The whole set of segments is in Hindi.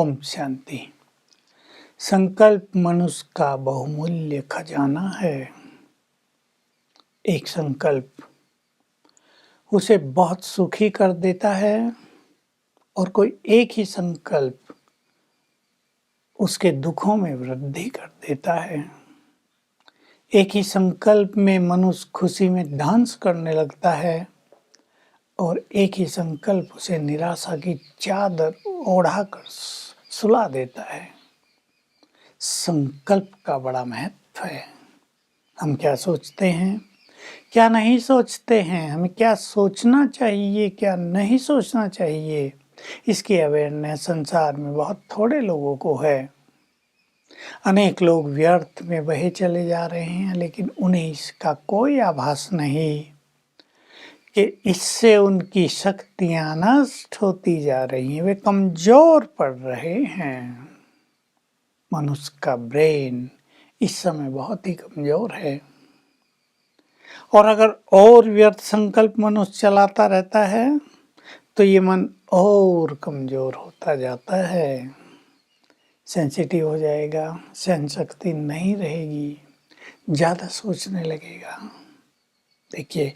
ओम शांति। संकल्प मनुष्य का बहुमूल्य खजाना है। एक संकल्प उसे बहुत सुखी कर देता है और कोई एक ही संकल्प उसके दुखों में वृद्धि कर देता है। एक ही संकल्प में मनुष्य खुशी में डांस करने लगता है और एक ही संकल्प उसे निराशा की चादर ओढ़ाकर सुला देता है। संकल्प का बड़ा महत्व है। हम क्या सोचते हैं, क्या नहीं सोचते हैं, हमें क्या सोचना चाहिए, क्या नहीं सोचना चाहिए, इसकी अवेयरनेस संसार में बहुत थोड़े लोगों को है। अनेक लोग व्यर्थ में बहे चले जा रहे हैं, लेकिन उन्हें इसका कोई आभास नहीं कि इससे उनकी शक्तियां नष्ट होती जा रही हैं, वे कमजोर पड़ रहे हैं। मनुष्य का ब्रेन इस समय बहुत ही कमजोर है और अगर और व्यर्थ संकल्प मनुष्य चलाता रहता है तो ये मन और कमजोर होता जाता है, सेंसिटिव हो जाएगा, सहन शक्ति नहीं रहेगी, ज़्यादा सोचने लगेगा। देखिए,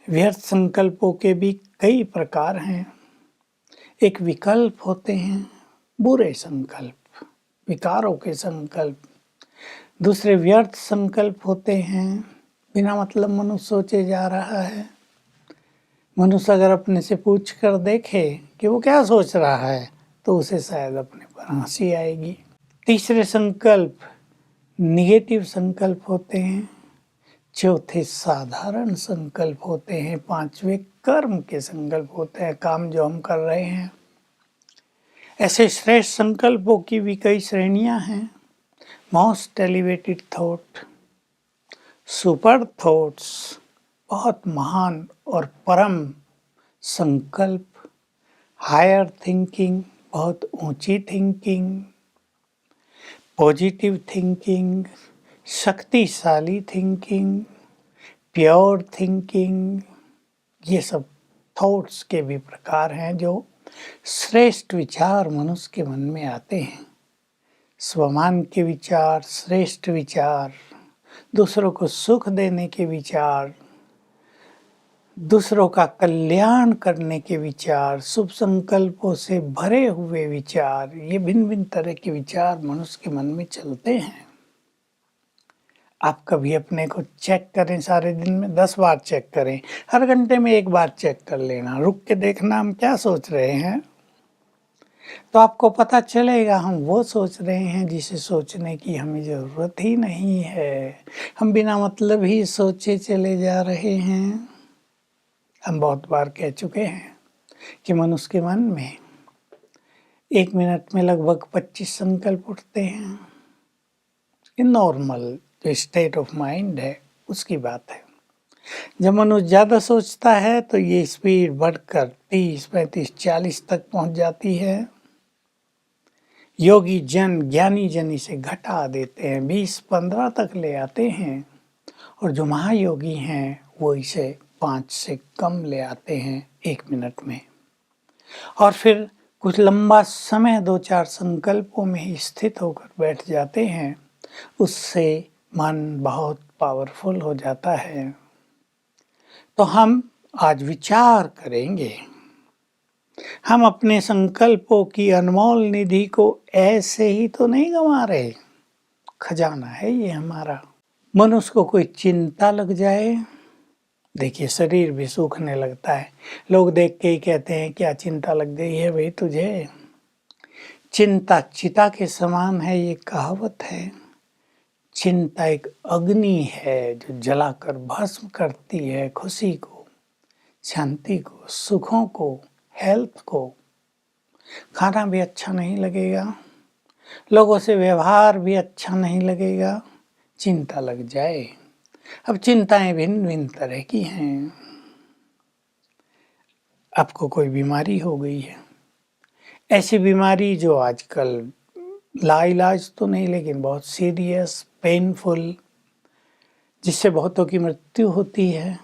व्यर्थ संकल्पों के भी कई प्रकार हैं। एक विकल्प होते हैं बुरे संकल्प, विकारों के संकल्प। दूसरे व्यर्थ संकल्प होते हैं बिना मतलब मनुष्य सोचे जा रहा है। मनुष्य अगर अपने से पूछ कर देखे कि वो क्या सोच रहा है तो उसे शायद अपने पर हंसी आएगी। तीसरे संकल्प निगेटिव संकल्प होते हैं। चौथे साधारण संकल्प होते हैं। पांचवे कर्म के संकल्प होते हैं, काम जो हम कर रहे हैं। ऐसे श्रेष्ठ संकल्पों की भी कई श्रेणियां हैं। Most elevated thought, super thoughts, बहुत महान और परम संकल्प, हायर थिंकिंग, बहुत ऊंची थिंकिंग, पॉजिटिव थिंकिंग, शक्तिशाली थिंकिंग, प्योर थिंकिंग, ये सब थॉट्स के भी प्रकार हैं जो श्रेष्ठ विचार मनुष्य के मन में आते हैं। स्वमान के विचार, श्रेष्ठ विचार, दूसरों को सुख देने के विचार, दूसरों का कल्याण करने के विचार, शुभ संकल्पों से भरे हुए विचार, ये भिन्न भिन्न तरह के विचार मनुष्य के मन में चलते हैं। आप कभी अपने को चेक करें, सारे दिन में 10 बार चेक करें, हर घंटे में 1 बार चेक कर लेना, रुक के देखना हम क्या सोच रहे हैं, तो आपको पता चलेगा हम वो सोच रहे हैं जिसे सोचने की हमें ज़रूरत ही नहीं है। हम बिना मतलब ही सोचे चले जा रहे हैं। हम बहुत बार कह चुके हैं कि मनुष्य के मन में 1 मिनट में लगभग 25 संकल्प उठते हैं। ये नॉर्मल जो स्टेट ऑफ माइंड है उसकी बात है। जब मनुष्य ज़्यादा सोचता है तो ये स्पीड बढ़कर 30, 35, 40 तक पहुंच जाती है। योगी जन, ज्ञानी जन इसे घटा देते हैं, 20-15 तक ले आते हैं और जो महायोगी हैं वो इसे 5 से कम ले आते हैं 1 मिनट में। और फिर कुछ लंबा समय 2-4 संकल्पों में ही स्थित होकर बैठ जाते हैं। उससे मन बहुत पावरफुल हो जाता है। तो हम आज विचार करेंगे, हम अपने संकल्पों की अनमोल निधि को ऐसे ही तो नहीं गंवा रहे। खजाना है ये हमारा। मनुष्य को कोई चिंता लग जाए, देखिए शरीर भी सूखने लगता है। लोग देख के ही कहते हैं क्या चिंता लग गई है भाई तुझे। चिंता चिता के समान है, ये कहावत है। चिंता एक अग्नि है जो जलाकर भस्म करती है खुशी को, शांति को, सुखों को, हेल्थ को। खाना भी अच्छा नहीं लगेगा, लोगों से व्यवहार भी अच्छा नहीं लगेगा, चिंता लग जाए। अब चिंताएं भिन्न भिन्न तरह की हैं। आपको कोई बीमारी हो गई है, ऐसी बीमारी जो आजकल लाइलाज तो नहीं लेकिन बहुत सीरियस, पेनफुल, जिससे बहुतों की मृत्यु होती है।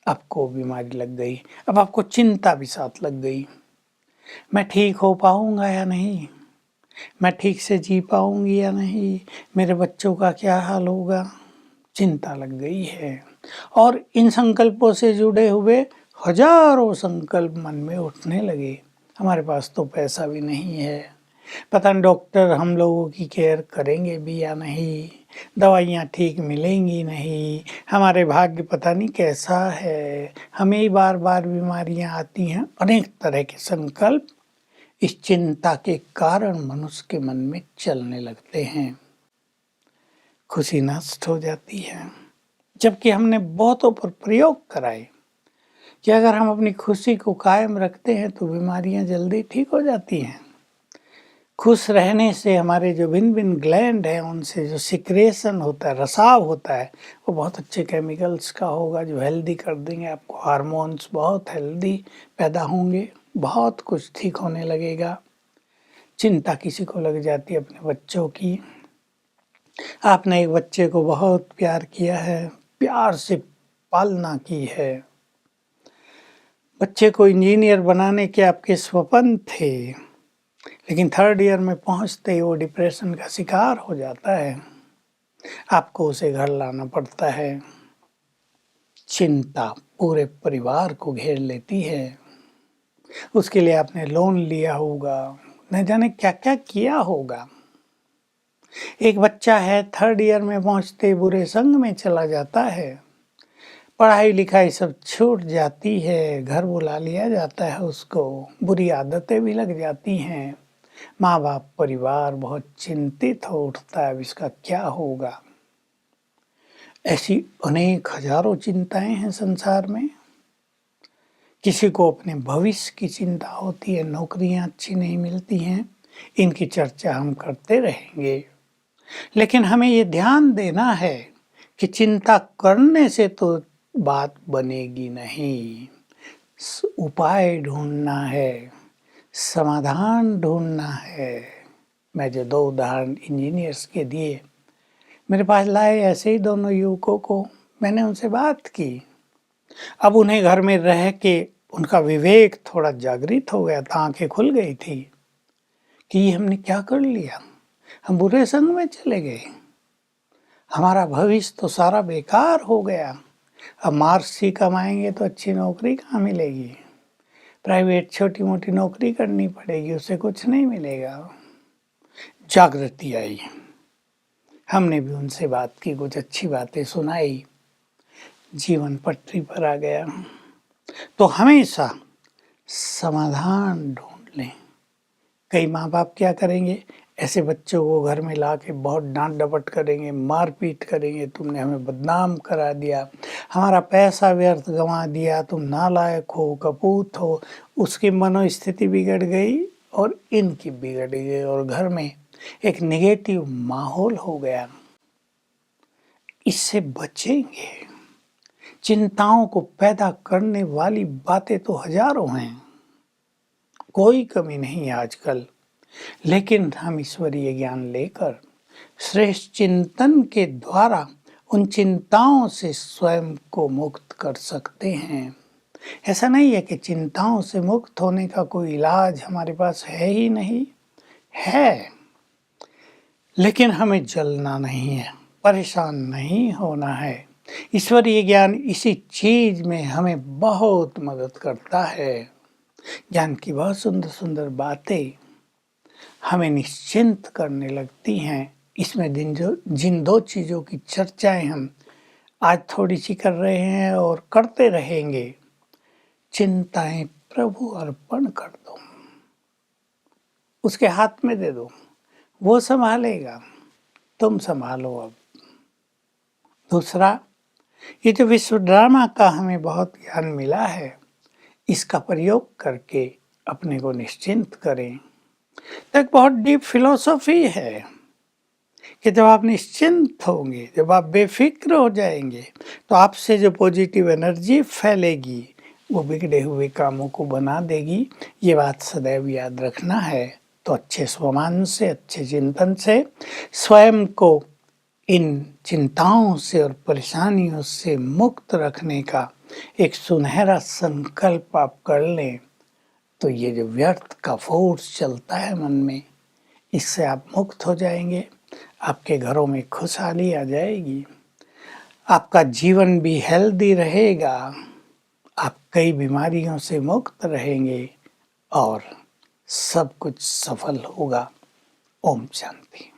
आपको बीमारी लग गई, अब आपको चिंता भी साथ लग गई, मैं ठीक हो पाऊंगा या नहीं, मैं ठीक से जी पाऊंगी या नहीं, मेरे बच्चों का क्या हाल होगा, चिंता लग गई है। और इन संकल्पों से जुड़े हुए हजारों संकल्प मन में उठने लगे। हमारे पास तो पैसा भी नहीं है, पता नहीं डॉक्टर हम लोगों की केयर करेंगे भी या नहीं, दवाइयाँ ठीक मिलेंगी नहीं, हमारे भाग्य पता नहीं कैसा है, हमें ही बार बार बीमारियाँ आती हैं। अनेक तरह के संकल्प इस चिंता के कारण मनुष्य के मन में चलने लगते हैं। खुशी नष्ट हो जाती है, जबकि हमने बहुतों पर प्रयोग कराए कि अगर हम अपनी खुशी को कायम रखते हैं तो बीमारियां जल्दी ठीक हो जाती हैं। खुश रहने से हमारे जो भिन्न भिन्न ग्लैंड हैं उनसे जो सिक्रेशन होता है, रसाव होता है, वो बहुत अच्छे केमिकल्स का होगा जो हेल्दी कर देंगे आपको। हार्मोन्स बहुत हेल्दी पैदा होंगे, बहुत कुछ ठीक होने लगेगा। चिंता किसी को लग जाती है अपने बच्चों की, आपने एक बच्चे को बहुत प्यार किया है, प्यार से पालना की है, बच्चे को इंजीनियर बनाने के आपके स्वप्न थे, लेकिन 3rd ईयर में पहुंचते ही वो डिप्रेशन का शिकार हो जाता है, आपको उसे घर लाना पड़ता है। चिंता पूरे परिवार को घेर लेती है, उसके लिए आपने लोन लिया होगा, न जाने क्या क्या किया होगा। एक बच्चा है 3rd ईयर में पहुंचते ही बुरे संग में चला जाता है, पढ़ाई लिखाई सब छूट जाती है, घर बुला लिया जाता है उसको, बुरी आदतें भी लग जाती हैं, माँ बाप परिवार बहुत चिंतित हो उठता है अब इसका क्या होगा। ऐसी अनेक हजारों चिंताएं हैं संसार में। किसी को अपने भविष्य की चिंता होती है, नौकरियां अच्छी नहीं मिलती हैं, इनकी चर्चा हम करते रहेंगे, लेकिन हमें ये ध्यान देना है कि चिंता करने से तो बात बनेगी नहीं, उपाय ढूंढना है, समाधान ढूंढना है। मैं जो 2 उदाहरण इंजीनियर्स के दिए, मेरे पास लाए ऐसे ही दोनों युवकों को, मैंने उनसे बात की। अब उन्हें घर में रह के उनका विवेक थोड़ा जागृत हो गया था, आंखें खुल गई थी कि ये हमने क्या कर लिया, हम बुरे संग में चले गए, हमारा भविष्य तो सारा बेकार हो गया। अब मार्क्स ही कमाएंगे तो अच्छी नौकरी कहाँ मिलेगी, प्राइवेट छोटी मोटी नौकरी करनी पड़ेगी, उससे कुछ नहीं मिलेगा। जागृति आई, हमने भी उनसे बात की, कुछ अच्छी बातें सुनाई, जीवन पटरी पर आ गया। तो हमेशा समाधान ढूंढ लें। कई माँ बाप क्या करेंगे, ऐसे बच्चों को घर में ला के बहुत डांट डपट करेंगे, मारपीट करेंगे, तुमने हमें बदनाम करा दिया, हमारा पैसा व्यर्थ गंवा दिया, तुम नालायक हो, कपूत हो। उसकी मनोस्थिति बिगड़ गई और इनकी बिगड़ गई और घर में एक नेगेटिव माहौल हो गया। इससे बचेंगे। चिंताओं को पैदा करने वाली बातें तो हजारों हैं, कोई कमी नहीं आजकल, लेकिन हम ईश्वरीय ज्ञान लेकर श्रेष्ठ चिंतन के द्वारा उन चिंताओं से स्वयं को मुक्त कर सकते हैं। ऐसा नहीं है कि चिंताओं से मुक्त होने का कोई इलाज हमारे पास है ही नहीं, है, लेकिन हमें जलना नहीं है, परेशान नहीं होना है। ईश्वरीय ज्ञान इसी चीज में हमें बहुत मदद करता है। ज्ञान की बहुत सुंदर सुंदर बातें हमें निश्चिंत करने लगती हैं। इसमें जिन 2 चीज़ों की चर्चाएं हम आज थोड़ी सी कर रहे हैं और करते रहेंगे, चिंताएं प्रभु अर्पण कर दो, उसके हाथ में दे दो, वो संभालेगा, तुम संभालो। अब दूसरा, ये जो विश्व ड्रामा का हमें बहुत ज्ञान मिला है, इसका प्रयोग करके अपने को निश्चिंत करें। तो एक बहुत डीप फिलॉसफी है कि जब आप निश्चिंत होंगे, जब आप बेफिक्र हो जाएंगे, तो आपसे जो पॉजिटिव एनर्जी फैलेगी वो बिगड़े हुए कामों को बना देगी। ये बात सदैव याद रखना है। तो अच्छे स्वमान से, अच्छे चिंतन से स्वयं को इन चिंताओं से और परेशानियों से मुक्त रखने का एक सुनहरा संकल्प आप कर लें, तो ये जो व्यर्थ का फोर्स चलता है मन में, इससे आप मुक्त हो जाएंगे, आपके घरों में खुशहाली आ जाएगी, आपका जीवन भी हेल्दी रहेगा, आप कई बीमारियों से मुक्त रहेंगे और सब कुछ सफल होगा। ओम शांति।